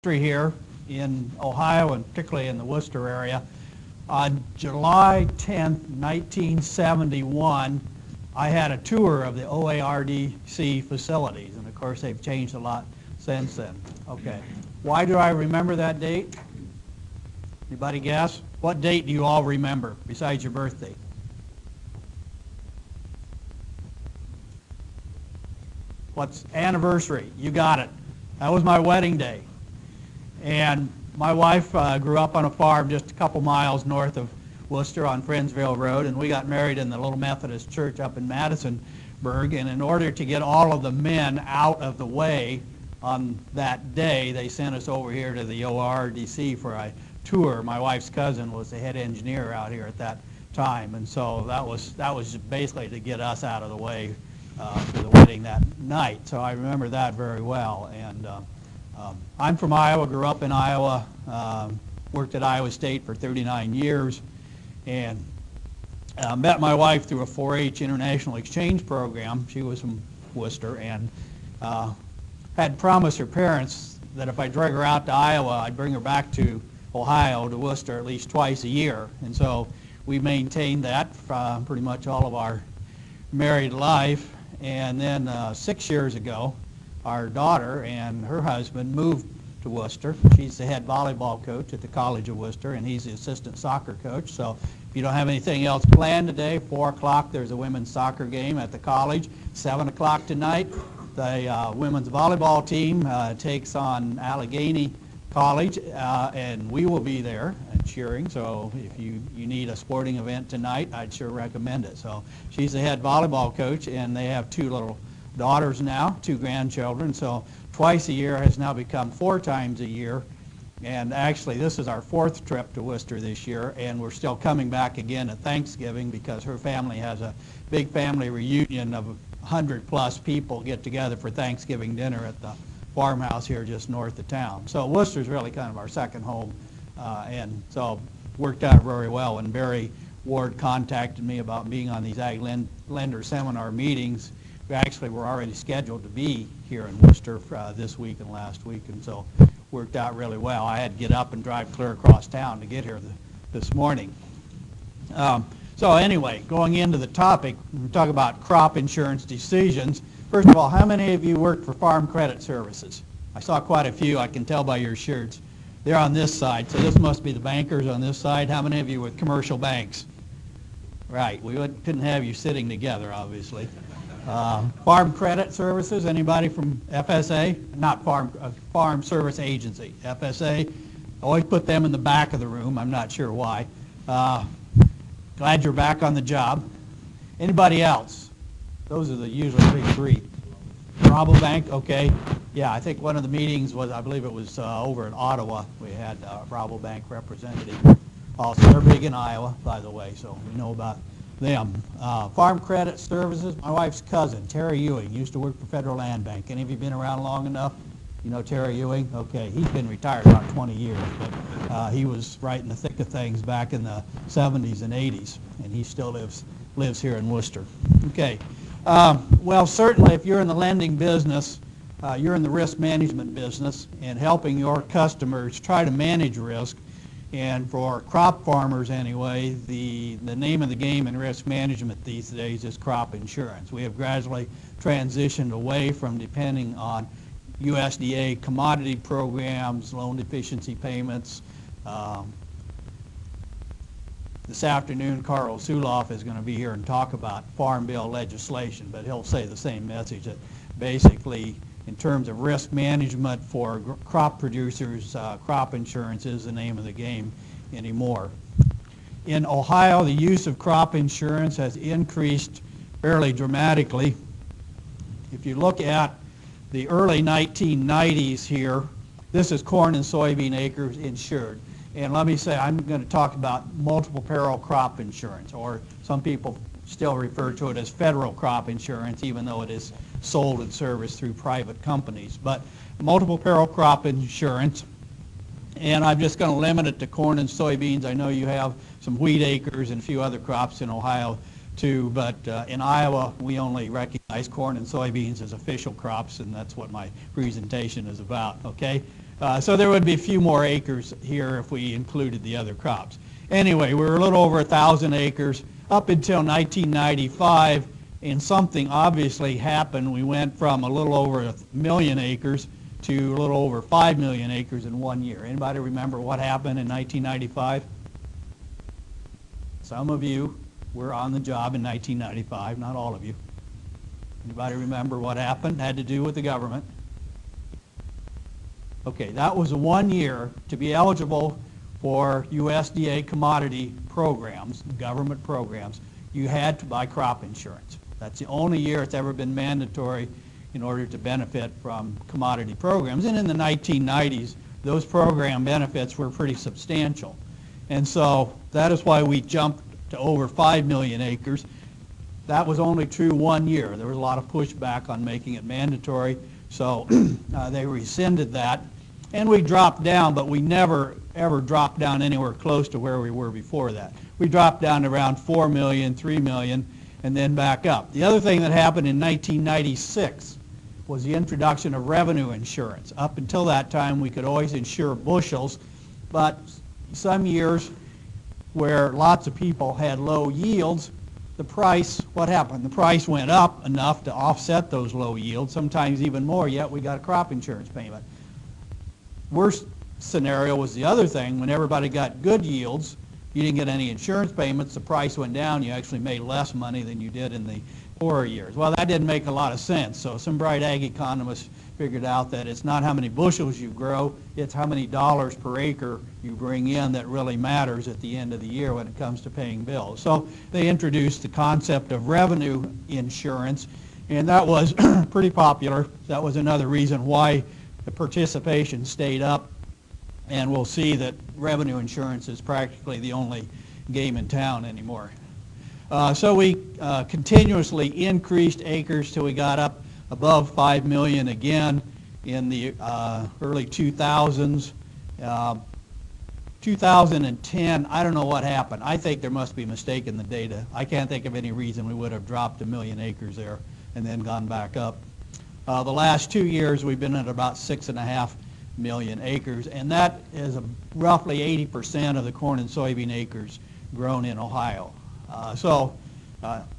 Here in Ohio and particularly in the Worcester area. On July 10th, 1971, I had a tour of the OARDC facilities, and of course they've changed a lot since then. Okay, why do I remember that date? Anybody guess? What date do you all remember besides your birthday? What's anniversary? You got it. That was my wedding day. And my wife grew up on a farm just a couple miles north of Worcester on Friendsville Road, and we got married in the little Methodist church up in Madisonburg. And in order to get all of the men out of the way on that day, they sent us over here to the ORDC for a tour. My wife's cousin was the head engineer out here at that time, and so that was basically to get us out of the way for the wedding that night. So I remember that very well. And I'm from Iowa, grew up in Iowa, worked at Iowa State for 39 years, and met my wife through a 4-H international exchange program. She was from Worcester, and had promised her parents that if I drug her out to Iowa, I'd bring her back to Ohio, to Worcester, at least twice a year. And so we maintained that for pretty much all of our married life. And then 6 years ago, our daughter and her husband moved to Worcester. She's the head volleyball coach at the College of Worcester, and he's the assistant soccer coach. So if you don't have anything else planned today, 4 o'clock there's a women's soccer game at the college. 7 o'clock tonight, the women's volleyball team takes on Allegheny College, and we will be there cheering. So if you need a sporting event tonight, I'd sure recommend it. So she's the head volleyball coach, and they have 2 little daughters now, 2 grandchildren, so twice a year has now become 4 times a year. And actually this is our 4th trip to Worcester this year, and we're still coming back again at Thanksgiving because her family has a big family reunion of 100+ people get together for Thanksgiving dinner at the farmhouse here just north of town. So Worcester's really kind of our second home, and so worked out very well. When Barry Ward contacted me about being on these Ag Lender Seminar meetings, we actually were already scheduled to be here in Worcester this week and last week, and so worked out really well. I had to get up and drive clear across town to get here this morning. So anyway, going into the topic, we talk about crop insurance decisions. First of all, how many of you worked for Farm Credit Services? I saw quite a few. I can tell by your shirts. They're on this side, so this must be the bankers on this side. How many of you with commercial banks? Right, we couldn't have you sitting together, obviously. Farm Credit Services, anybody from FSA? Not Farm Service Agency, FSA. Always put them in the back of the room. I'm not sure why. Glad you're back on the job. Anybody else? Those are the usually big 3. Rabobank, okay. Yeah, I think one of the meetings was, I believe it was over in Ottawa. We had a Rabobank representative. Also, they're big in Iowa, by the way, so we know about them. Farm Credit Services, my wife's cousin, Terry Ewing, used to work for Federal Land Bank. Any of you been around long enough? You know Terry Ewing? Okay, he's been retired about 20 years, but he was right in the thick of things back in the 70s and 80s, and he still lives here in Worcester. Okay, well, certainly if you're in the lending business, you're in the risk management business and helping your customers try to manage risk. And for crop farmers anyway, the name of the game in risk management these days is crop insurance. We have gradually transitioned away from depending on USDA commodity programs, loan deficiency payments. This afternoon, Carl Suloff is going to be here and talk about Farm Bill legislation, but he'll say the same message, that basically in terms of risk management for crop producers, crop insurance is the name of the game anymore. In Ohio, the use of crop insurance has increased fairly dramatically. If you look at the early 1990s here, this is corn and soybean acres insured. And let me say, I'm going to talk about multiple peril crop insurance, or some people still refer to it as federal crop insurance, even though it is sold and serviced through private companies. But multiple peril crop insurance, and I'm just going to limit it to corn and soybeans. I know you have some wheat acres and a few other crops in Ohio too, but in Iowa we only recognize corn and soybeans as official crops, and that's what my presentation is about. Okay, So there would be a few more acres here if we included the other crops. Anyway, we were a little over 1,000 acres up until 1995, and something obviously happened. We went from a little over 1 million acres to a little over 5 million acres in 1 year. Anybody remember what happened in 1995? Some of you were on the job in 1995, not all of you. Anybody remember what happened? Had to do with the government. Okay, that was 1 year to be eligible for USDA commodity programs, government programs. You had to buy crop insurance. That's the only year it's ever been mandatory in order to benefit from commodity programs. And in the 1990s, those program benefits were pretty substantial. And so that is why we jumped to over 5 million acres. That was only true 1 year. There was a lot of pushback on making it mandatory, so they rescinded that. And we dropped down, but we never ever dropped down anywhere close to where we were before that. We dropped down to around 4 million, 3 million, and then back up. The other thing that happened in 1996 was the introduction of revenue insurance. Up until that time, we could always insure bushels, but some years where lots of people had low yields, the price, what happened? The price went up enough to offset those low yields, sometimes even more, yet we got a crop insurance payment. Worst scenario was the other thing. When everybody got good yields, you didn't get any insurance payments, the price went down, you actually made less money than you did in the poorer years. Well, that didn't make a lot of sense, so some bright ag economists figured out that it's not how many bushels you grow, it's how many dollars per acre you bring in that really matters at the end of the year when it comes to paying bills. So they introduced the concept of revenue insurance, and that was pretty popular. That was another reason why the participation stayed up, and we'll see that revenue insurance is practically the only game in town anymore. So we continuously increased acres till we got up above 5 million again in the early 2000s. 2010, I don't know what happened. I think there must be a mistake in the data. I can't think of any reason we would have dropped 1 million acres there and then gone back up. The last 2 years we've been at about 6.5 million acres, and that is roughly 80% of the corn and soybean acres grown in Ohio.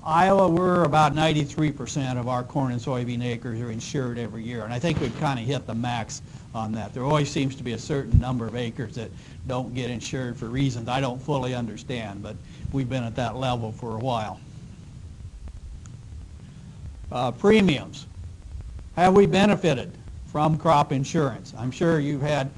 Iowa, we're about 93% of our corn and soybean acres are insured every year, and I think we've kind of hit the max on that. There always seems to be a certain number of acres that don't get insured for reasons I don't fully understand, but we've been at that level for a while. Premiums. Have we benefited from crop insurance? I'm sure you've had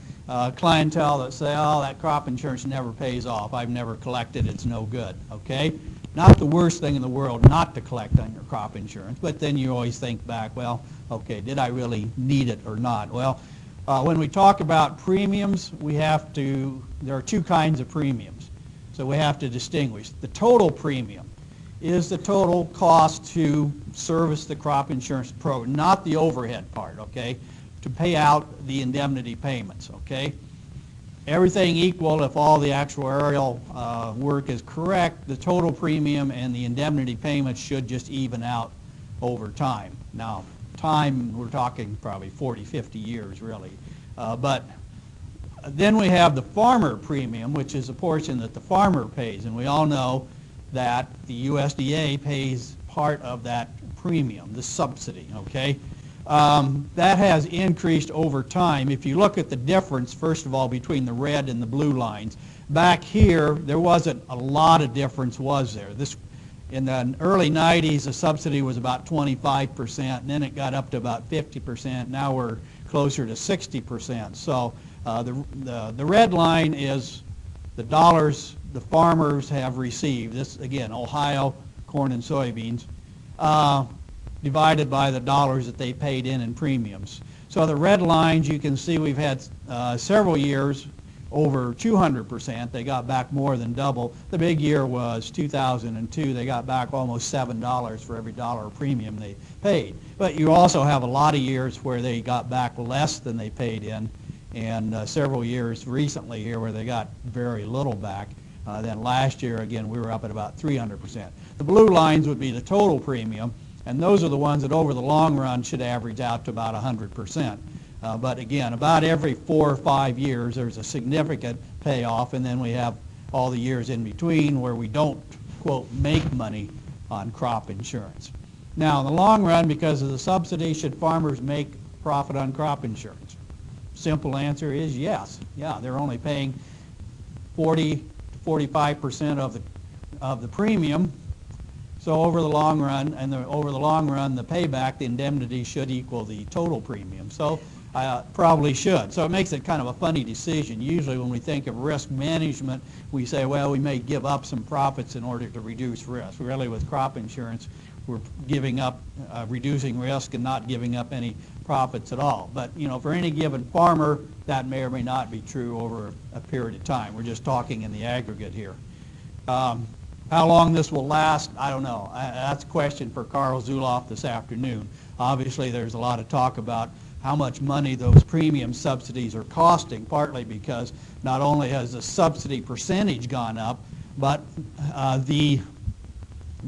clientele that say, oh, that crop insurance never pays off. I've never collected. It's no good. Okay? Not the worst thing in the world not to collect on your crop insurance, but then you always think back, well, okay, did I really need it or not? Well, when we talk about premiums, there are two kinds of premiums. So we have to distinguish. The total premium is the total cost to service the crop insurance program, not the overhead part, okay, to pay out the indemnity payments, okay? Everything equal, if all the actuarial work is correct, the total premium and the indemnity payments should just even out over time. Now, time, we're talking probably 40, 50 years, really. But then we have the farmer premium, which is a portion that the farmer pays, and we all know that the USDA pays part of that premium, the subsidy, okay? That has increased over time. If you look at the difference, first of all, between the red and the blue lines, back here, there wasn't a lot of difference, was there? In the early 90s, the subsidy was about 25%, and then it got up to about 50%. Now we're closer to 60%. So the red line is the dollars the farmers have received. This, again, Ohio, corn and soybeans, divided by the dollars that they paid in premiums. So the red lines, you can see we've had several years over 200%. They got back more than double. The big year was 2002. They got back almost $7 for every dollar of premium they paid. But you also have a lot of years where they got back less than they paid in, and several years recently here where they got very little back. Then last year, again, we were up at about 300%. The blue lines would be the total premium, and those are the ones that over the long run should average out to about 100%. But again, about every 4 or 5 years, there's a significant payoff, and then we have all the years in between where we don't, quote, make money on crop insurance. Now, in the long run, because of the subsidy, should farmers make profit on crop insurance? Simple answer is yes. Yeah, they're only paying 40 to 45% of the premium. So over the long run, the payback, the indemnity should equal the total premium. So probably should. So it makes it kind of a funny decision. Usually when we think of risk management, we say, well, we may give up some profits in order to reduce risk. Really, with crop insurance, we're giving up, reducing risk and not giving up any profits at all. But, you know, for any given farmer, that may or may not be true over a period of time. We're just talking in the aggregate here. How long this will last, I don't know. That's a question for Carl Zuloff this afternoon. Obviously, there's a lot of talk about how much money those premium subsidies are costing, partly because not only has the subsidy percentage gone up, but the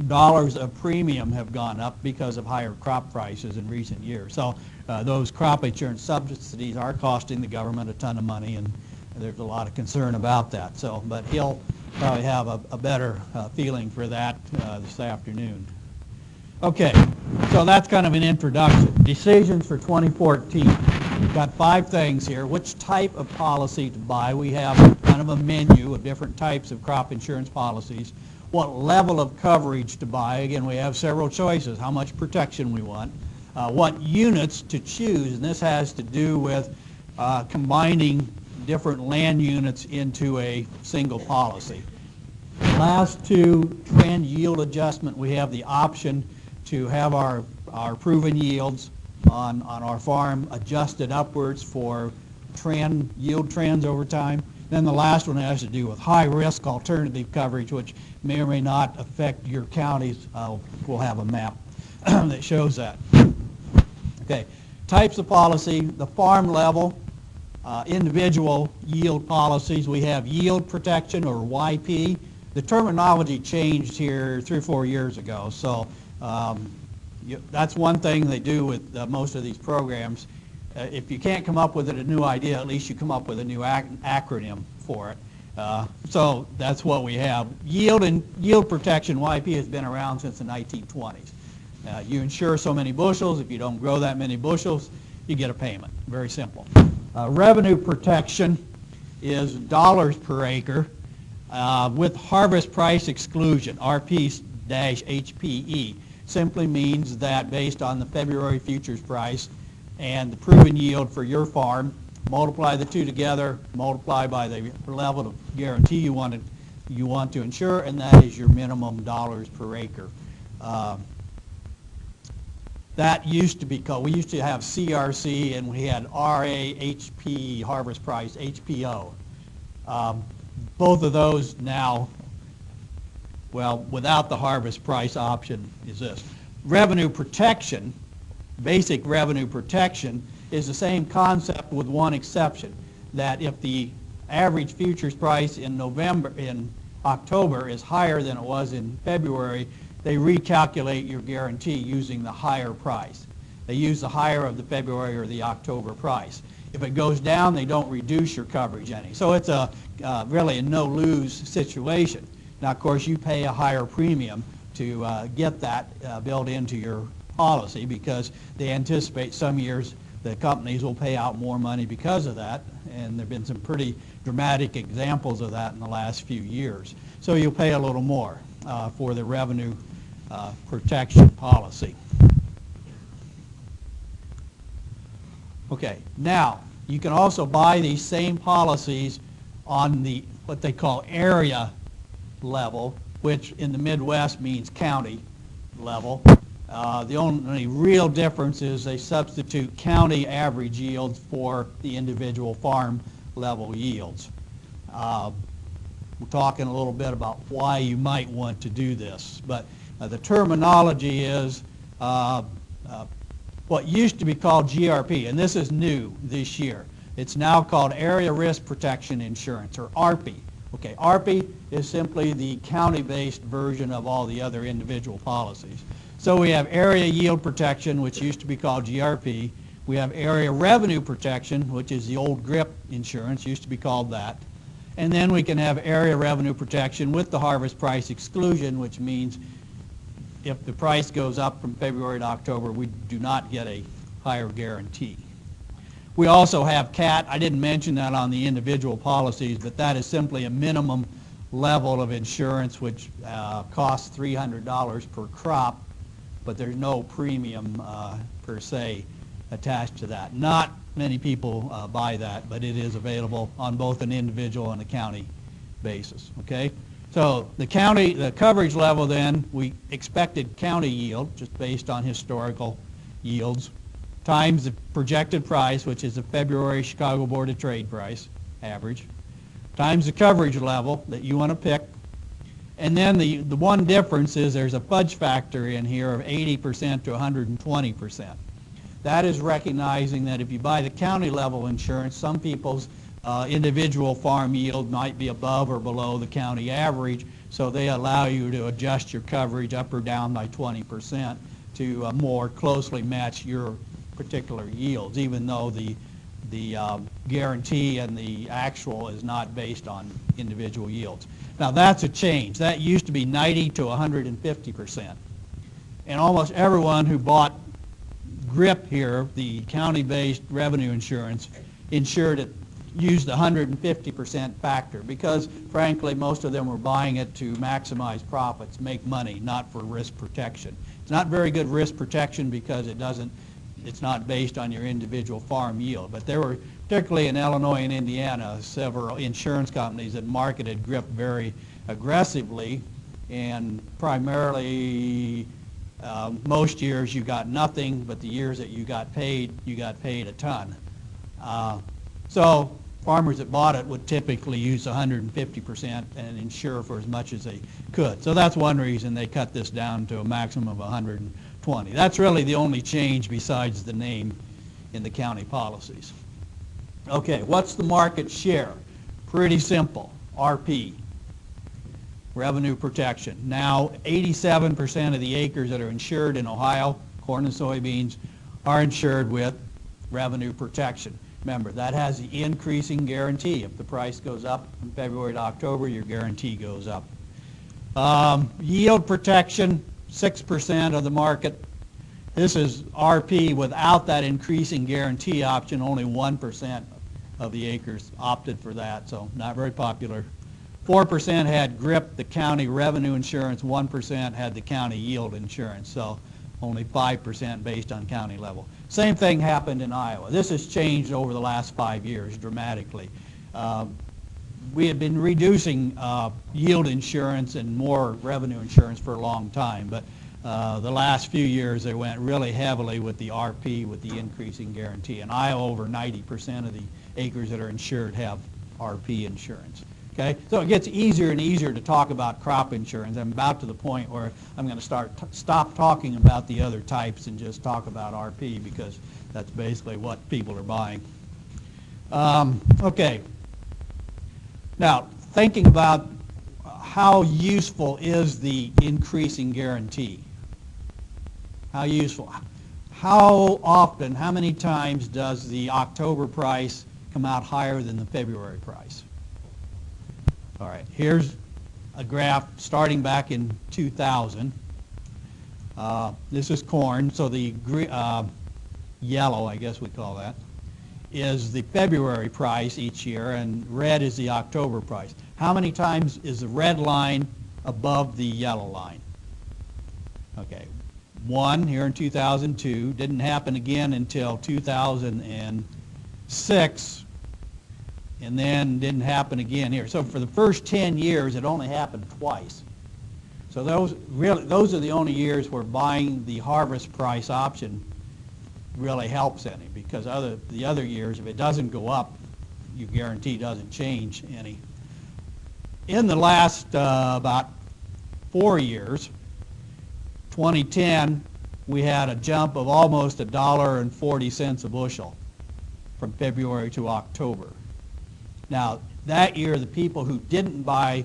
dollars of premium have gone up because of higher crop prices in recent years. So those crop insurance subsidies are costing the government a ton of money, and there's a lot of concern about that. So, but he'll probably have a better feeling for that this afternoon. Okay, so that's kind of an introduction. Decisions for 2014. We've got 5 things here. Which type of policy to buy? We have kind of a menu of different types of crop insurance policies. What level of coverage to buy? Again, we have several choices. How much protection we want. What units to choose, and this has to do with combining different land units into a single policy. The last 2, trend yield adjustment, we have the option to have our proven yields on our farm adjusted upwards for yield trends over time. Then the last one has to do with high-risk alternative coverage, which may or may not affect your counties. We'll have a map that shows that. Okay, types of policy, the farm level, individual yield policies. We have yield protection, or YP. The terminology changed here 3 or 4 years ago, so that's one thing they do with most of these programs. If you can't come up with a new idea, at least you come up with a new acronym for it. So that's what we have. Yield protection, YP, has been around since the 1920s. You insure so many bushels. If you don't grow that many bushels, you get a payment. Very simple. Revenue protection is dollars per acre with harvest price exclusion, RP-HPE. Simply means that based on the February futures price and the proven yield for your farm, multiply the two together, multiply by the level of guarantee you want to insure, and that is your minimum dollars per acre. That used to be called, we used to have CRC, and we had RAHP, harvest price, HPO. Both of those now, well, without the harvest price option, is this. Revenue protection, basic revenue protection, is the same concept with one exception, that if the average futures price in October is higher than it was in February, they recalculate your guarantee using the higher price. They use the higher of the February or the October price. If it goes down, they don't reduce your coverage any. So it's really a no-lose situation. Now, of course, you pay a higher premium to get that built into your policy because they anticipate some years the companies will pay out more money because of that, and there have been some pretty dramatic examples of that in the last few years. So you'll pay a little more for the revenue protection policy. Okay, now you can also buy these same policies on the what they call area level, which in the Midwest means county level. The only real difference is they substitute county average yields for the individual farm level yields. We're talking a little bit about why you might want to do this, but the terminology is what used to be called GRP, and this is new this year. It's now called Area Risk Protection Insurance, or ARPI. Okay, ARPI is simply the county-based version of all the other individual policies. So we have area yield protection, which used to be called GRP. We have area revenue protection, which is the old GRIP insurance, used to be called that. And then we can have area revenue protection with the harvest price exclusion, which means if the price goes up from February to October, we do not get a higher guarantee. We also have CAT. I didn't mention that on the individual policies, but that is simply a minimum level of insurance which costs $300 per crop, but there's no premium per se attached to that. Not many people buy that, but it is available on both an individual and a county basis. Okay, so the coverage level then, we expected county yield just based on historical yields times the projected price, which is the February Chicago Board of Trade price average, times the coverage level that you want to pick. And then the one difference is there's a fudge factor in here of 80% to 120%. That is recognizing that if you buy the county level insurance, some people's individual farm yield might be above or below the county average, so they allow you to adjust your coverage up or down by 20% to more closely match your particular yields, even though the guarantee and the actual is not based on individual yields. Now that's a change. That used to be 90 to 150%. And almost everyone who bought GRIP here, the county-based revenue insurance, insured it, used the 150% factor because, frankly, most of them were buying it to maximize profits, make money, not for risk protection. It's not very good risk protection because it's not based on your individual farm yield. But there were, particularly in Illinois and Indiana, several insurance companies that marketed GRIP very aggressively, and primarily most years you got nothing, but the years that you got paid a ton. So farmers that bought it would typically use 150% and insure for as much as they could. So that's one reason they cut this down to a maximum of 120. That's really the only change besides the name in the county policies. Okay, what's the market share? Pretty simple, RP, revenue protection. Now 87% of the acres that are insured in Ohio, corn and soybeans, are insured with revenue protection. Remember, that has the increasing guarantee. If the price goes up from February to October, your guarantee goes up. Yield protection, 6% of the market. This is RP without that increasing guarantee option. Only 1% of the acres opted for that, so not very popular. 4% had GRIP, the county revenue insurance. 1% had the county yield insurance, so only 5% based on county level. Same thing happened in Iowa. This has changed over the last 5 years dramatically. We had been reducing yield insurance and more revenue insurance for a long time, but the last few years they went really heavily with the RP, with the increasing guarantee. In Iowa, over 90% of the acres that are insured have RP insurance. Okay, so it gets easier and easier to talk about crop insurance. I'm about to the point where I'm going to stop talking about the other types and just talk about RP because that's basically what people are buying. Okay, now thinking about how useful is the increasing guarantee? How useful? How often, how many times does the October price come out higher than the February price? All right, here's a graph starting back in 2000. This is corn, so the yellow, I guess we call that, is the February price each year, and red is the October price. How many times is the red line above the yellow line? Okay, 1 here in 2002. Didn't happen again until 2006. And then didn't happen again here. So for the first 10 years, it only happened twice. So those are the only years where buying the harvest price option really helps any, because the other years, if it doesn't go up, your guarantee doesn't change any. In the last about 4 years, 2010, we had a jump of almost $1.40 a bushel from February to October. Now, that year, the people who didn't buy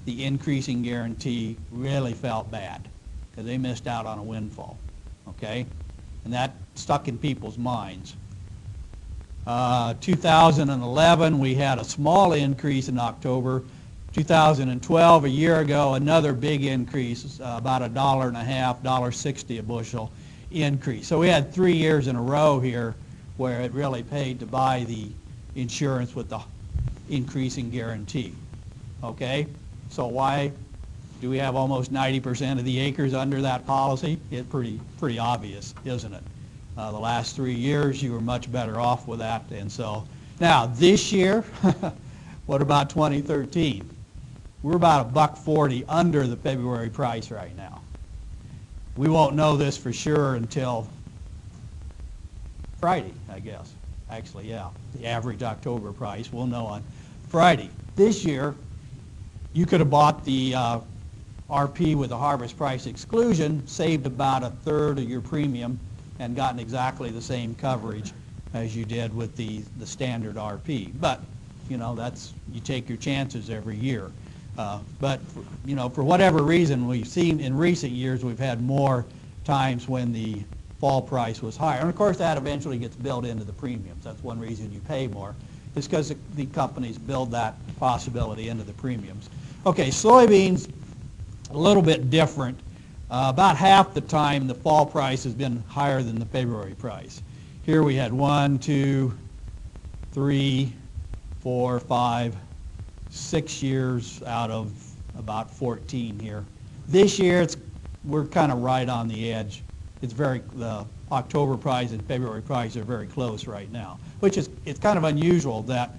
the increasing guarantee really felt bad because they missed out on a windfall, okay? and that stuck in people's minds. 2011, we had a small increase in October. 2012, a year ago, another big increase, about $1.50, $1.60 a bushel increase. So we had 3 years in a row here where it really paid to buy the insurance with the increasing guarantee. Okay, so why do we have almost 90% of the acres under that policy? It's pretty obvious, isn't it? The last 3 years you were much better off with that, and so now this year, what about 2013? We're about $1.40 under the February price right now. We won't know this for sure until Friday, I guess. Actually, yeah, the average October price we'll know on Friday. This year, you could have bought the RP with the harvest price exclusion, saved about a third of your premium, and gotten exactly the same coverage as you did with the standard RP. But, you know, that's, you take your chances every year. But, you know, for whatever reason, we've seen in recent years we've had more times when the fall price was higher. And of course that eventually gets built into the premiums. That's one reason you pay more. It's because the companies build that possibility into the premiums. Okay, soybeans, a little bit different. About half the time the fall price has been higher than the February price. Here we had 1, 2, 3, 4, 5, 6 years out of about 14 here. This year we're kind of right on the edge. The October price and February price are very close right now, which is, it's kind of unusual that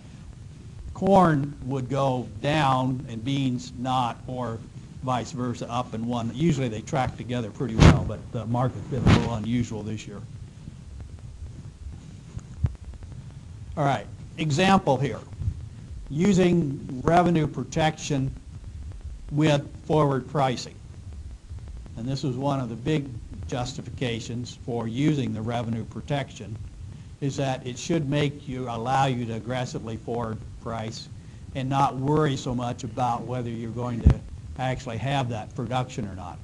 corn would go down and beans not, or vice versa, up and one. Usually they track together pretty well, but the market's been a little unusual this year. All right, example here. Using revenue protection with forward pricing. And this was one of the big justifications for using the revenue protection, is that it should allow you to aggressively forward price and not worry so much about whether you're going to actually have that production or not.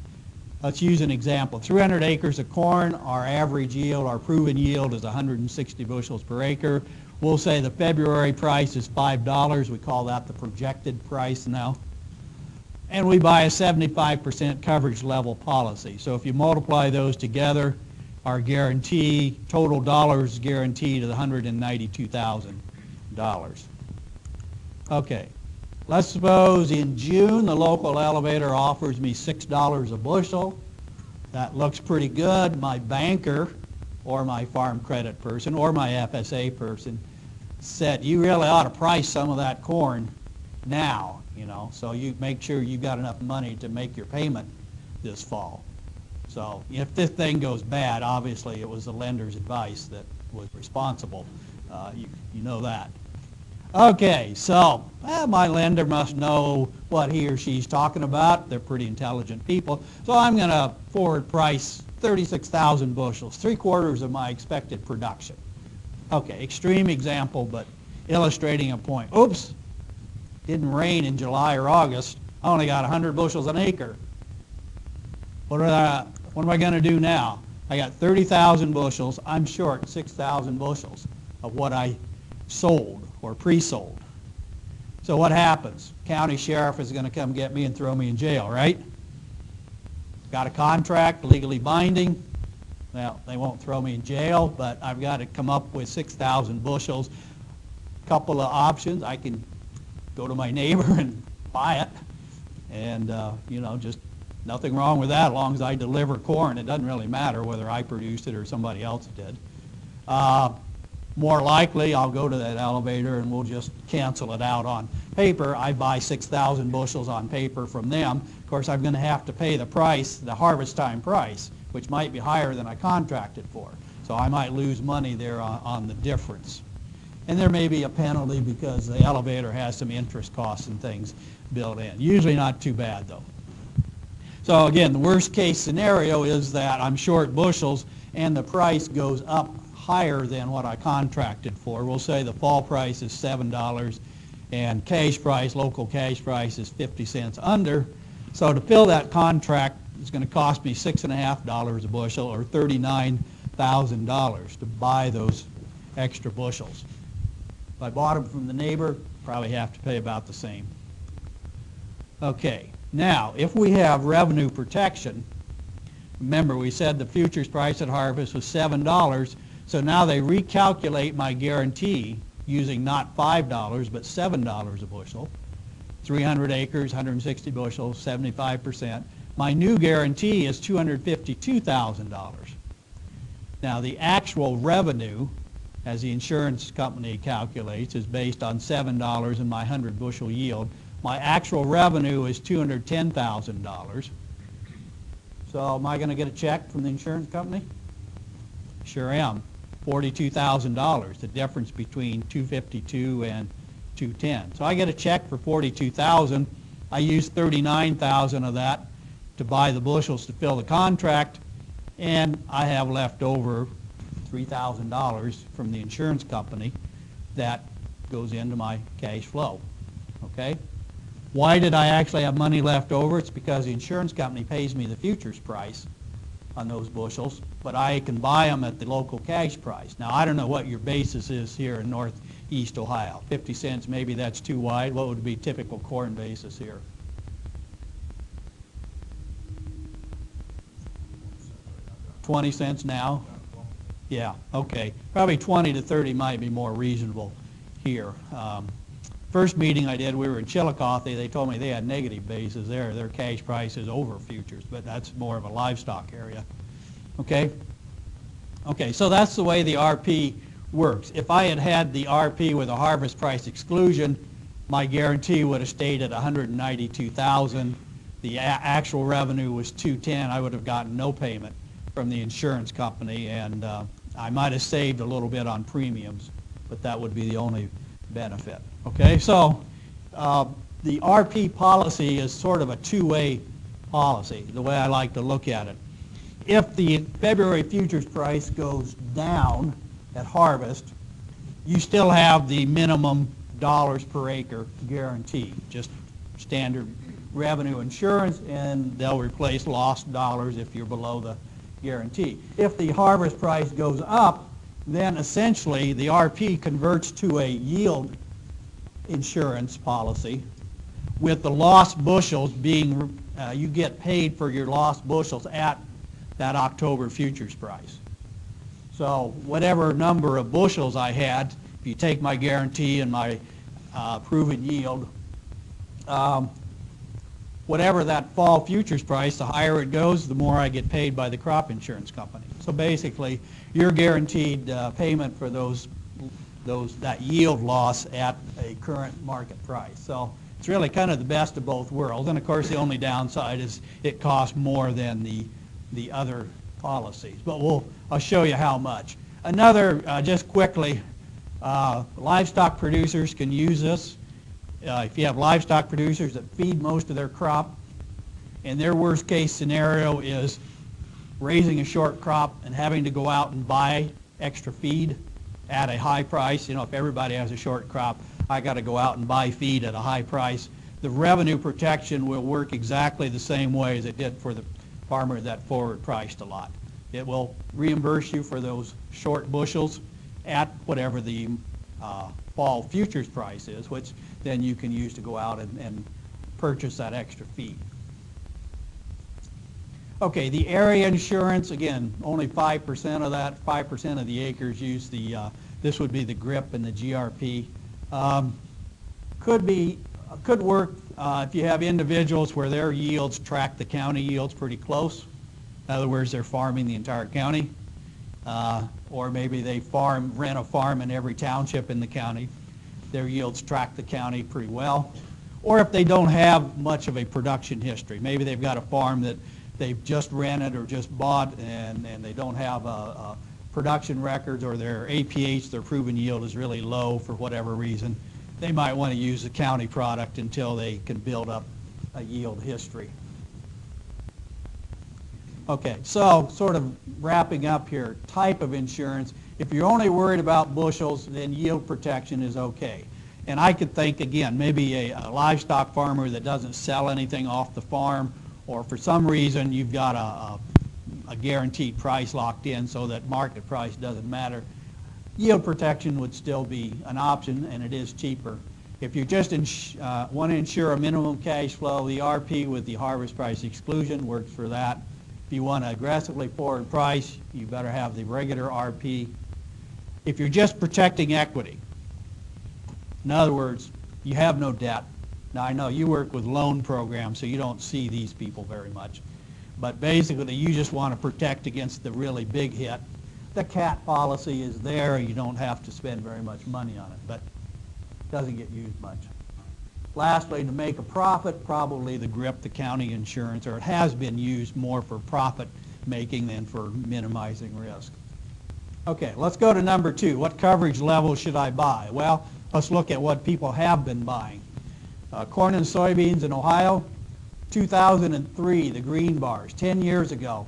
Let's use an example. 300 acres of corn, our average yield, our proven yield is 160 bushels per acre. We'll say the February price is $5. We call that the projected price now. And we buy a 75% coverage level policy. So if you multiply those together, our guarantee, total dollars guaranteed is $192,000. Okay, let's suppose in June the local elevator offers me $6 a bushel. That looks pretty good. My banker or my farm credit person or my FSA person said, you really ought to price some of that corn now, you know, so you make sure you've got enough money to make your payment this fall. So if this thing goes bad, obviously it was the lender's advice that was responsible. You know that. Okay, so my lender must know what he or she's talking about. They're pretty intelligent people. So I'm going to forward price 36,000 bushels, 3/4 of my expected production. Okay, extreme example, but illustrating a point. Oops, didn't rain in July or August. I only got 100 bushels an acre. What am I going to do now? I got 30,000 bushels. I'm short 6,000 bushels of what I sold or pre-sold. So what happens? County sheriff is going to come get me and throw me in jail, right? Got a contract, legally binding. Well, they won't throw me in jail, but I've got to come up with 6,000 bushels. Couple of options. I can go to my neighbor and buy it, and you know, just nothing wrong with that as long as I deliver corn. It doesn't really matter whether I produced it or somebody else did. More likely, I'll go to that elevator and we'll just cancel it out on paper. I buy 6,000 bushels on paper from them. Of course, I'm going to have to pay the price, the harvest time price, which might be higher than I contracted for. So I might lose money there on the difference. And there may be a penalty because the elevator has some interest costs and things built in. Usually not too bad, though. So again, the worst case scenario is that I'm short bushels and the price goes up higher than what I contracted for. We'll say the fall price is $7 and cash price, local cash price is 50 cents under. So to fill that contract, it's going to cost me $6.50 a bushel or 39 $100,000 to buy those extra bushels. If I bought them from the neighbor, probably have to pay about the same. Okay, now if we have revenue protection, remember we said the futures price at harvest was $7, so now they recalculate my guarantee using not $5 but $7 a bushel. 300 acres, 160 bushels, 75%. My new guarantee is $252,000. Now the actual revenue, as the insurance company calculates, is based on $7 and my 100 bushel yield. My actual revenue is $210,000. So am I going to get a check from the insurance company? Sure am. $42,000, the difference between $252,000 and $210,000. So I get a check for $42,000. I use $39,000 of that to buy the bushels to fill the contract, and I have left over $3,000 from the insurance company that goes into my cash flow. Okay? Why did I actually have money left over? It's because the insurance company pays me the futures price on those bushels, but I can buy them at the local cash price. Now, I don't know what your basis is here in Northeast Ohio. 50 cents, maybe that's too wide. What would be typical corn basis here? $0.20 now? Yeah, okay. Probably 20 to 30 might be more reasonable here. First meeting I did, we were in Chillicothe. They told me they had negative basis there. Their cash price is over futures, but that's more of a livestock area. Okay? Okay, so that's the way the RP works. If I had had the RP with a harvest price exclusion, my guarantee would have stayed at $192,000. The actual revenue was $210,000. I would have gotten no payment from the insurance company, and I might have saved a little bit on premiums, but that would be the only benefit. Okay, so the RP policy is sort of a two-way policy, the way I like to look at it. If the February futures price goes down at harvest, you still have the minimum dollars per acre guarantee, just standard revenue insurance, and they'll replace lost dollars if you're below the guarantee. If the harvest price goes up, then essentially the RP converts to a yield insurance policy with the lost bushels being, you get paid for your lost bushels at that October futures price. So whatever number of bushels I had, if you take my guarantee and my proven yield, whatever that fall futures price, the higher it goes, the more I get paid by the crop insurance company. So basically, you're guaranteed payment for that yield loss at a current market price. So it's really kind of the best of both worlds. And of course, the only downside is it costs more than the other policies. But I'll show you how much. Another, just quickly, livestock producers can use this. If you have livestock producers that feed most of their crop, and their worst case scenario is raising a short crop and having to go out and buy extra feed at a high price. You know, if everybody has a short crop, I got to go out and buy feed at a high price. The revenue protection will work exactly the same way as it did for the farmer that forward priced a lot. It will reimburse you for those short bushels at whatever the fall futures price is, which then you can use to go out and purchase that extra feed. Okay, the area insurance, again, only 5% of that, 5% of the acres use the, this would be the GRIP and the GRP. Could work if you have individuals where their yields track the county yields pretty close. In other words, they're farming the entire county. Or maybe they rent a farm in every township in the county. Their yields track the county pretty well. Or if they don't have much of a production history. Maybe they've got a farm that they've just rented or just bought, and they don't have production records, or their APH, their proven yield, is really low for whatever reason. They might want to use the county product until they can build up a yield history. Okay, so sort of wrapping up here, type of insurance. If you're only worried about bushels, then yield protection is okay. And I could think, again, maybe a livestock farmer that doesn't sell anything off the farm, or for some reason you've got a guaranteed price locked in so that market price doesn't matter, yield protection would still be an option, and it is cheaper. If you just want to ensure a minimum cash flow, the RP with the harvest price exclusion works for that. If you want to aggressively forward price, you better have the regular RP. If you're just protecting equity, in other words, you have no debt. Now I know you work with loan programs, so you don't see these people very much. But basically, you just want to protect against the really big hit. The CAT policy is there. You don't have to spend very much money on it, but it doesn't get used much. Lastly, to make a profit, probably the GRIP, the county insurance, or it has been used more for profit making than for minimizing risk. Okay, let's go to number 2. What coverage level should I buy? Well, let's look at what people have been buying. Corn and soybeans in Ohio, 2003, the green bars, 10 years ago.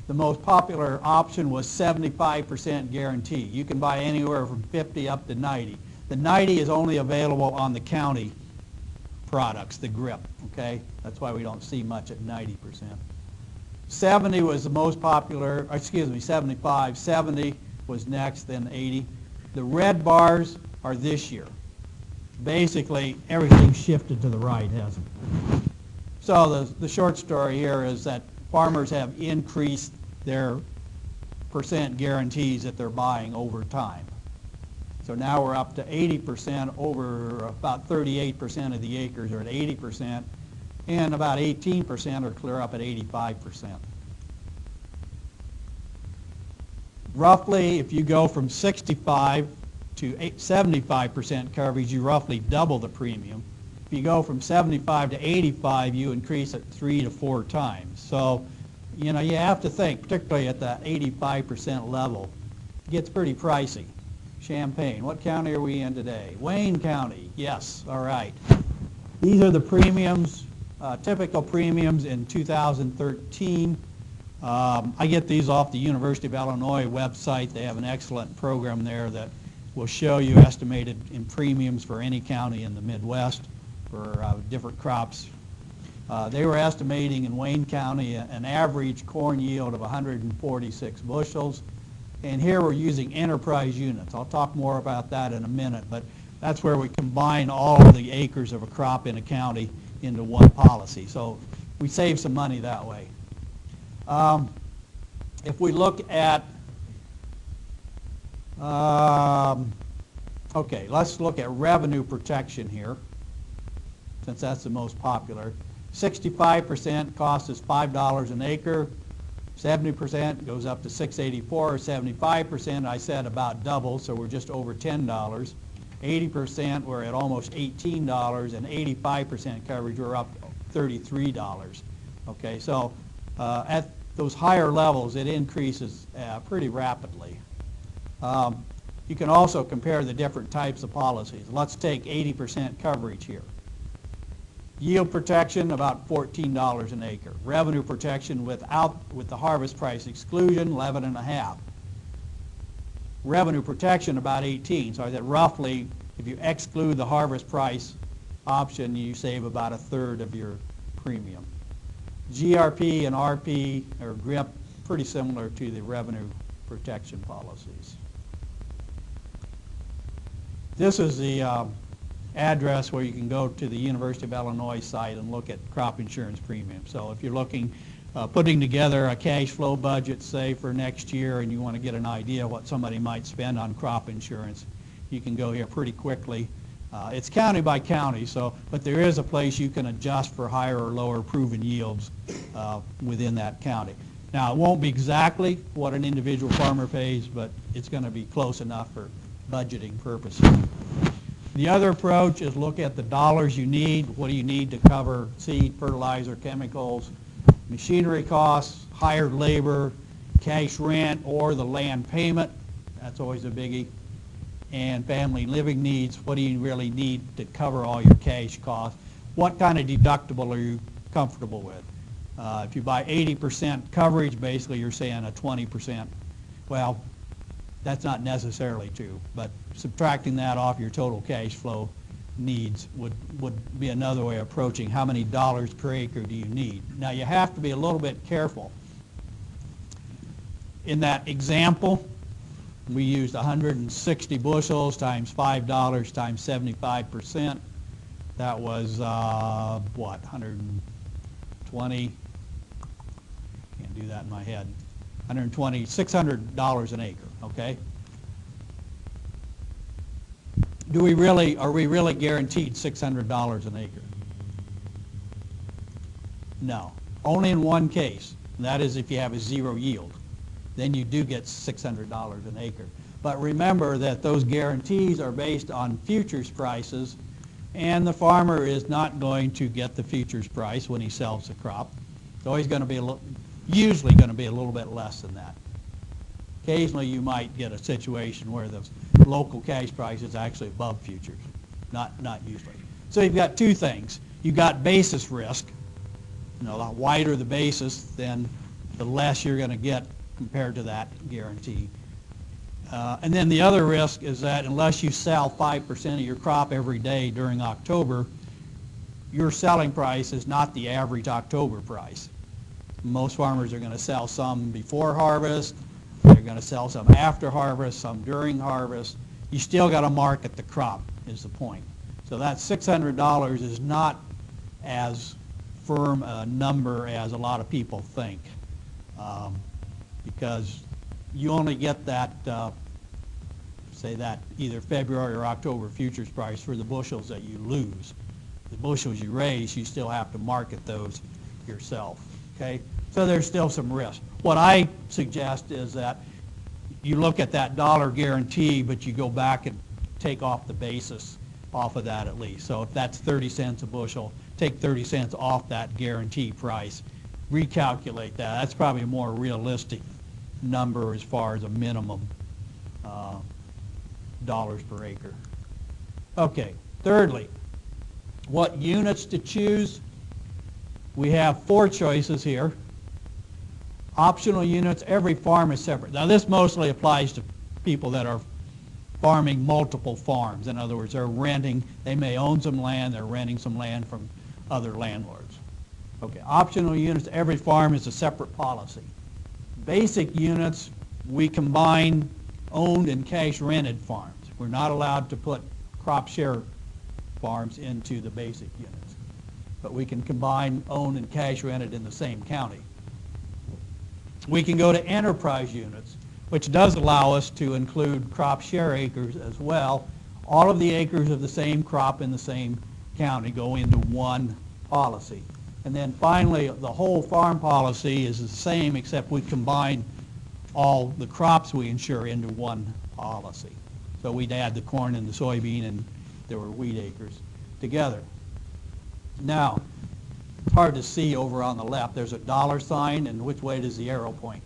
The most popular option was 75% guarantee. You can buy anywhere from 50 up to 90. The 90 is only available on the county products, the GRIP, okay? That's why we don't see much at 90%. 70 was the most popular, 75. 70 was next, then 80. The red bars are this year. Basically, everything shifted to the right, hasn't it? So the short story here is that farmers have increased their percent guarantees that they're buying over time. So now we're up to 80%, over about 38% of the acres are at 80%, and about 18% are clear up at 85%. Roughly, if you go from 65 to 75% coverage, you roughly double the premium. If you go from 75 to 85, you increase it 3 to 4 times. So, you know, you have to think, particularly at that 85% level, it gets pretty pricey. Champaign, what county are we in today? Wayne County, yes, all right. These are the premiums, typical premiums in 2013. I get these off the University of Illinois website. They have an excellent program there that will show you estimated in premiums for any county in the Midwest for different crops. They were estimating in Wayne County an average corn yield of 146 bushels. And here we're using enterprise units. I'll talk more about that in a minute, but that's where we combine all of the acres of a crop in a county into one policy. So we save some money that way. If we look at, okay, let's look at revenue protection here, since that's the most popular. 65% cost is $5 an acre. 70% goes up to $6.84, or 75%, I said about double, so we're just over $10. 80%, we're at almost $18, and 85% coverage, we're up $33. Okay, so at those higher levels, it increases pretty rapidly. You can also compare the different types of policies. Let's take 80% coverage here. Yield protection, about $14 an acre. Revenue protection with the harvest price exclusion, 11.5. Revenue protection, about 18. So I said roughly, if you exclude the harvest price option, you save about 1/3 of your premium. GRP and RP, or GRIP, pretty similar to the revenue protection policies. This is the address where you can go to the University of Illinois site and look at crop insurance premium. So if you're looking, putting together a cash flow budget, say, for next year, and you want to get an idea what somebody might spend on crop insurance, you can go here pretty quickly. It's county by county, so, but there is a place you can adjust for higher or lower proven yields within that county. Now, it won't be exactly what an individual farmer pays, but it's going to be close enough for budgeting purposes. The other approach is look at the dollars you need. What do you need to cover seed, fertilizer, chemicals, machinery costs, hired labor, cash rent, or the land payment. That's always a biggie. And family living needs. What do you really need to cover all your cash costs? What kind of deductible are you comfortable with? If you buy 80% coverage, basically you're saying a 20%. Well, that's not necessarily true, but subtracting that off your total cash flow needs would be another way of approaching how many dollars per acre do you need. Now, you have to be a little bit careful. in that example, we used 160 bushels times $5 times 75%. That was, what, 120? Can't do that in my head. 120, $600 an acre, okay? Are we really guaranteed $600 an acre? No. Only in one case, and that is if you have a zero yield. Then you do get $600 an acre. But remember that those guarantees are based on futures prices, and the farmer is not going to get the futures price when he sells the crop. It's always going to be usually going to be a little bit less than that. Occasionally you might get a situation where the local cash price is actually above futures. Not usually. So you've got two things. You've got basis risk. You know, the wider the basis, then the less you're going to get compared to that guarantee. And then the other risk is that unless you sell 5% of your crop every day during October, your selling price is not the average October price. Most farmers are going to sell some before harvest, they're going to sell some after harvest, some during harvest. You still got to market the crop is the point. So that $600 is not as firm a number as a lot of people think, because you only get that, say that either February or October futures price for the bushels that you lose. The bushels you raise, you still have to market those yourself, okay? So there's still some risk. What I suggest is that you look at that dollar guarantee, but you go back and take off the basis off of that at least. So if that's 30 cents a bushel, take 30 cents off that guarantee price, recalculate that. That's probably a more realistic number as far as a minimum dollars per acre. Okay, thirdly, what units to choose? We have 4 choices here. Optional units, every farm is separate. Now this mostly applies to people that are farming multiple farms. In other words, they're renting, they may own some land, they're renting some land from other landlords. Okay, optional units, every farm is a separate policy. Basic units, we combine owned and cash rented farms. We're not allowed to put crop share farms into the basic units, but we can combine owned and cash rented in the same county. We can go to enterprise units, which does allow us to include crop share acres as well. All of the acres of the same crop in the same county go into one policy. And then finally, the whole farm policy is the same, except we combine all the crops we insure into one policy. So we'd add the corn and the soybean, and there were wheat acres together. Now, it's hard to see over on the left. There's a dollar sign, and which way does the arrow point?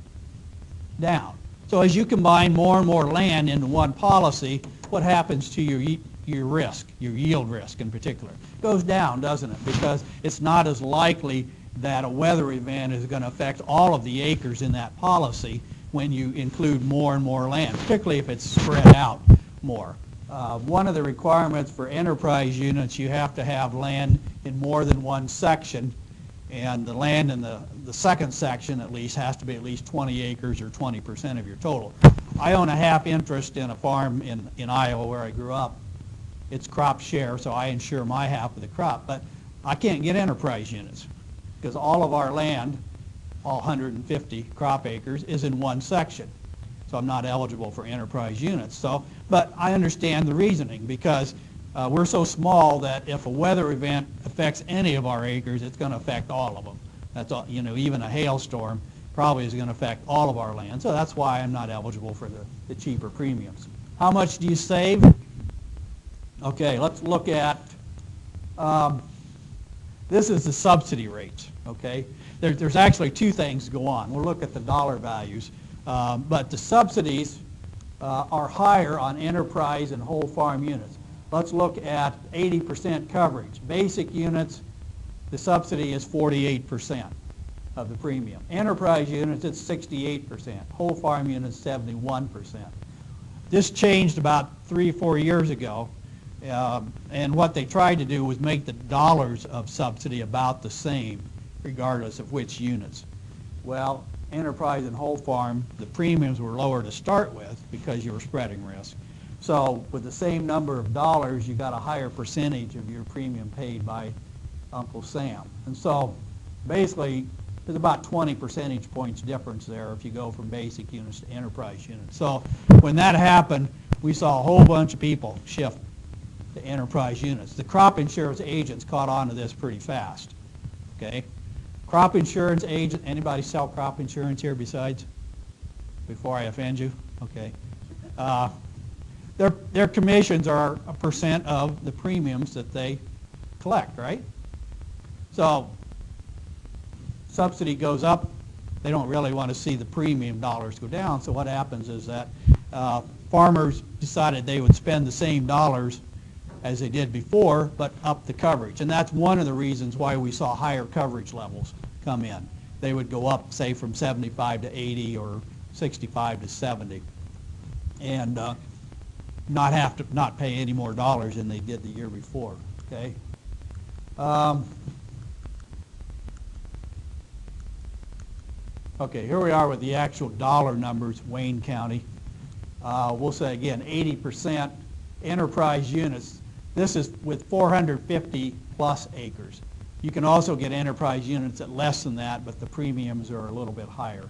Down. So as you combine more and more land into one policy, what happens to your risk, your yield risk in particular? It goes down, doesn't it? Because it's not as likely that a weather event is going to affect all of the acres in that policy when you include more and more land, particularly if it's spread out more. One of the requirements for enterprise units, you have to have land in more than one section, and the land in the second section at least has to be at least 20 acres or 20% of your total. I own a half interest in a farm in Iowa where I grew up. It's crop share, so I insure my half of the crop, but I can't get enterprise units because all of our land, all 150 crop acres, is in one section. So I'm not eligible for enterprise units. So, but I understand the reasoning because we're so small that if a weather event affects any of our acres, it's going to affect all of them. That's all, you know, even a hailstorm probably is going to affect all of our land. So that's why I'm not eligible for the cheaper premiums. How much do you save? Okay, let's look at, this is the subsidy rates, okay? There's actually 2 things go on. We'll look at the dollar values. But the subsidies are higher on enterprise and whole farm units. Let's look at 80% coverage. Basic units, the subsidy is 48% of the premium. Enterprise units, it's 68%. Whole farm units, 71%. This changed about 3 or 4 years ago, and what they tried to do was make the dollars of subsidy about the same, regardless of which units. Well, enterprise and whole farm, the premiums were lower to start with because you were spreading risk. So with the same number of dollars, you got a higher percentage of your premium paid by Uncle Sam. And so basically, there's about 20 percentage points difference there if you go from basic units to enterprise units. So when that happened, we saw a whole bunch of people shift to enterprise units. The crop insurance agents caught on to this pretty fast. Okay? Crop insurance agent, anybody sell crop insurance here besides? Before I offend you? Okay. Their commissions are a percent of the premiums that they collect, right? So subsidy goes up, they don't really want to see the premium dollars go down, so what happens is that farmers decided they would spend the same dollars as they did before, but up the coverage. And that's one of the reasons why we saw higher coverage levels come in. They would go up, say, from 75 to 80 or 65 to 70, and not pay any more dollars than they did the year before. Okay. Okay, here we are with the actual dollar numbers, Wayne County. We'll say again, 80% enterprise units. This is with 450 plus acres. You can also get enterprise units at less than that, but the premiums are a little bit higher.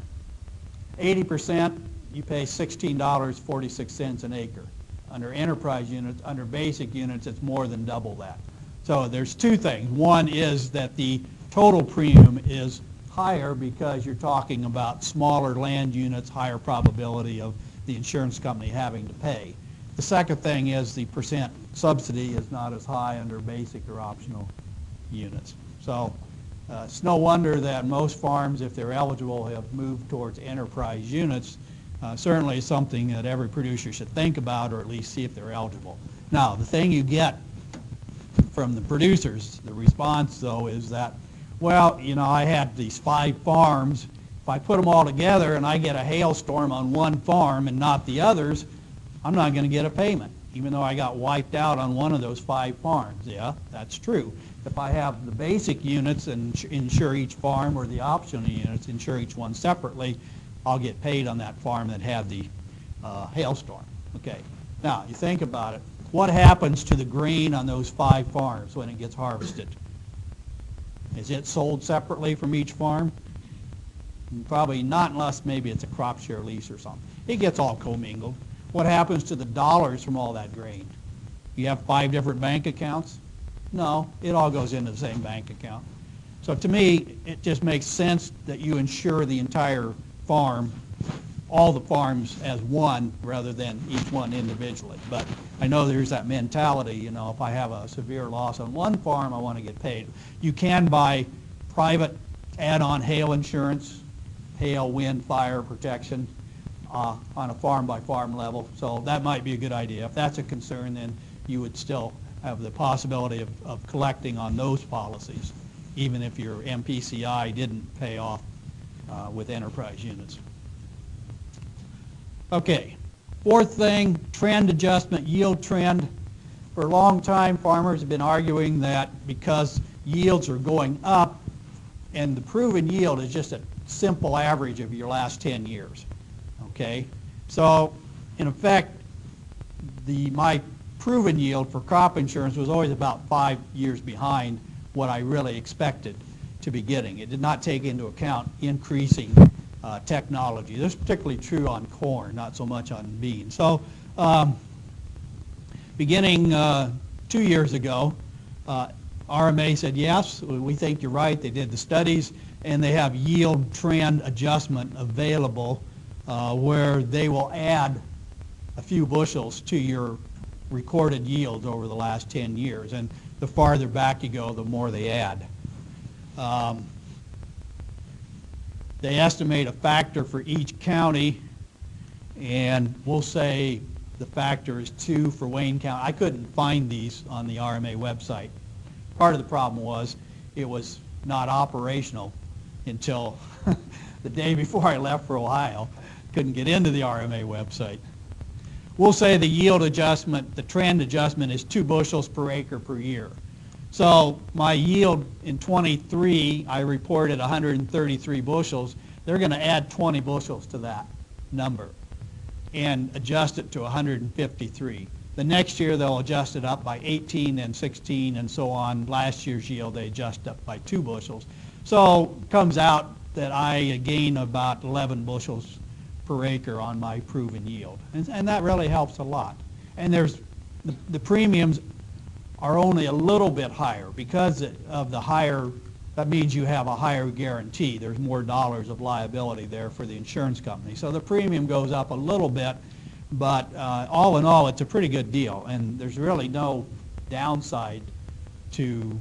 80%, you pay $16.46 an acre. Under enterprise units, under basic units, it's more than double that. So there's two things. One is that the total premium is higher because you're talking about smaller land units, higher probability of the insurance company having to pay. The second thing is the percent subsidy is not as high under basic or optional units. So it's no wonder that most farms, if they're eligible, have moved towards enterprise units. Certainly something that every producer should think about, or at least see if they're eligible. Now, the thing you get from the producers, the response though, is that, well, you know, I had these 5 farms. If I put them all together and I get a hailstorm on one farm and not the others, I'm not going to get a payment, even though I got wiped out on one of those 5 farms. Yeah, that's true. If I have the basic units and insure each farm, or the optional units, insure each one separately, I'll get paid on that farm that had the hailstorm. Okay, now you think about it. What happens to the grain on those 5 farms when it gets harvested? Is it sold separately from each farm? Probably not, unless maybe it's a crop share lease or something. It gets all commingled. What happens to the dollars from all that grain? You have 5 different bank accounts? No, it all goes into the same bank account. So to me, it just makes sense that you insure the entire farm, all the farms as one, rather than each one individually. But I know there's that mentality, you know, if I have a severe loss on one farm, I want to get paid. You can buy private add-on hail insurance, hail, wind, fire protection on a farm-by-farm level. So that might be a good idea. If that's a concern, then you would still have the possibility of collecting on those policies, even if your MPCI didn't pay off with enterprise units. Okay, fourth thing, trend adjustment, yield trend. For a long time, farmers have been arguing that because yields are going up, and the proven yield is just a simple average of your last 10 years. Okay, so in effect, my proven yield for crop insurance was always about 5 years behind what I really expected to be getting. It did not take into account increasing technology. This is particularly true on corn, not so much on beans. So beginning 2 years ago, RMA said, yes, we think you're right. They did the studies, and they have yield trend adjustment available where they will add a few bushels to your recorded yields over the last 10 years. And the farther back you go, the more they add. They estimate a factor for each county, and we'll say the factor is 2 for Wayne County. I couldn't find these on the RMA website. Part of the problem was it was not operational until the day before I left for Ohio. Couldn't get into the RMA website. We'll say the yield adjustment, the trend adjustment, is 2 bushels per acre per year. So my yield in 23, I reported 133 bushels. they're going to add 20 bushels to that number and adjust it to 153. The next year they'll adjust it up by 18 and 16 and so on. Last year's yield they adjust up by 2 bushels. So it comes out that I gain about 11 bushels per acre on my proven yield. And that really helps a lot. And there's the premiums are only a little bit higher because of the higher, that means you have a higher guarantee. There's more dollars of liability there for the insurance company. So the premium goes up a little bit, but all in all, it's a pretty good deal. And there's really no downside to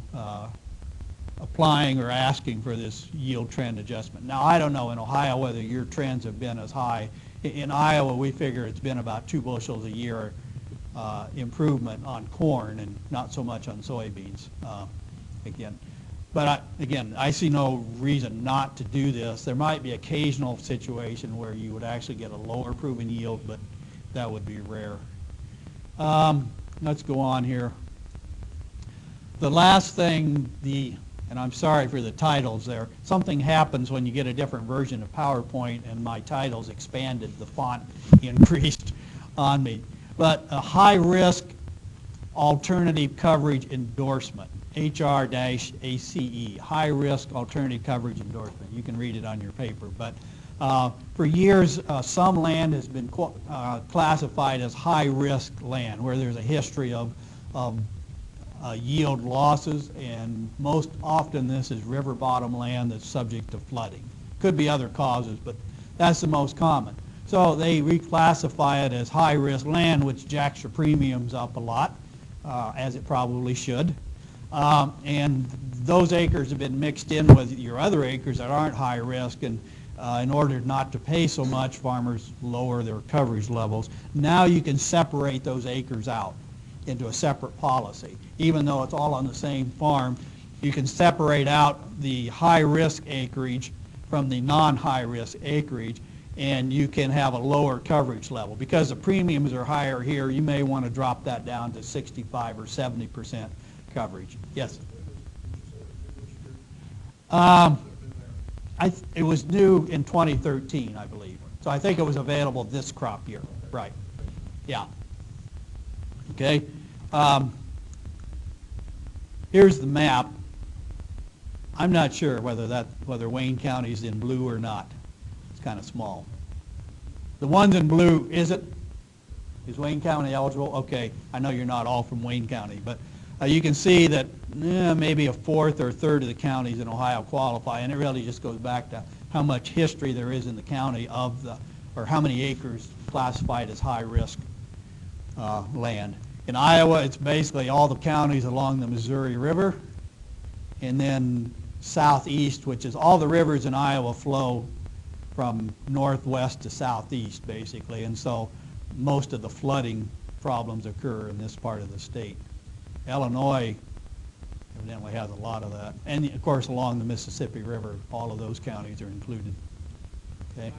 applying or asking for this yield trend adjustment. Now, I don't know in Ohio whether your trends have been as high. In Iowa, we figure it's been about 2 bushels a year improvement on corn and not so much on soybeans again. But again, I see no reason not to do this. There might be occasional situation where you would actually get a lower proven yield, but that would be rare. Let's go on here. The last thing, and I'm sorry for the titles there, something happens when you get a different version of PowerPoint and my titles expanded, the font increased on me. But a high-risk alternative coverage endorsement, HR-ACE, high-risk alternative coverage endorsement. You can read it on your paper. But for years, some land has been classified as high-risk land, where there's a history of yield losses, and most often this is river bottom land that's subject to flooding. Could be other causes, but that's the most common. So they reclassify it as high-risk land, which jacks your premiums up a lot, as it probably should. And those acres have been mixed in with your other acres that aren't high risk, and in order not to pay so much, farmers lower their coverage levels. Now you can separate those acres out into a separate policy. Even though it's all on the same farm, you can separate out the high-risk acreage from the non-high-risk acreage, and you can have a lower coverage level. Because the premiums are higher here, you may want to drop that down to 65 or 70% coverage. Yes? It was new in 2013, I believe. So I think it was available this crop year. Right. Yeah. Okay. Here's the map. I'm not sure whether Wayne County is in blue or not. It's kind of small. The ones in blue, is Wayne County eligible? Okay, I know you're not all from Wayne County, but you can see that maybe a fourth or a third of the counties in Ohio qualify, and it really just goes back to how much history there is in the county or how many acres classified as high-risk land. In Iowa, it's basically all the counties along the Missouri River, and then southeast, which is all the rivers in Iowa flow from northwest to southeast, basically, and so most of the flooding problems occur in this part of the state. Illinois evidently has a lot of that, and of course along the Mississippi River, all of those counties are included. Okay.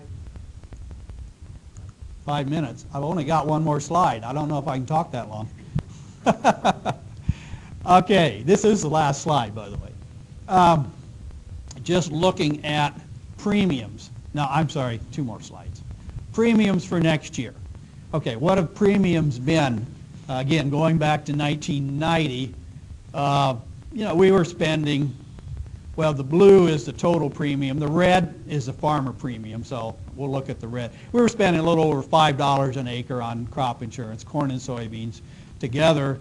5 minutes. I've only got one more slide. I don't know if I can talk that long. Okay, this is the last slide, by the way. Just looking at premiums. No, I'm sorry, 2 more slides. Premiums for next year. Okay, what have premiums been? Again, going back to 1990, we were spending, well, the blue is the total premium. The red is the farmer premium, so we'll look at the red. We were spending a little over $5 an acre on crop insurance, corn and soybeans together.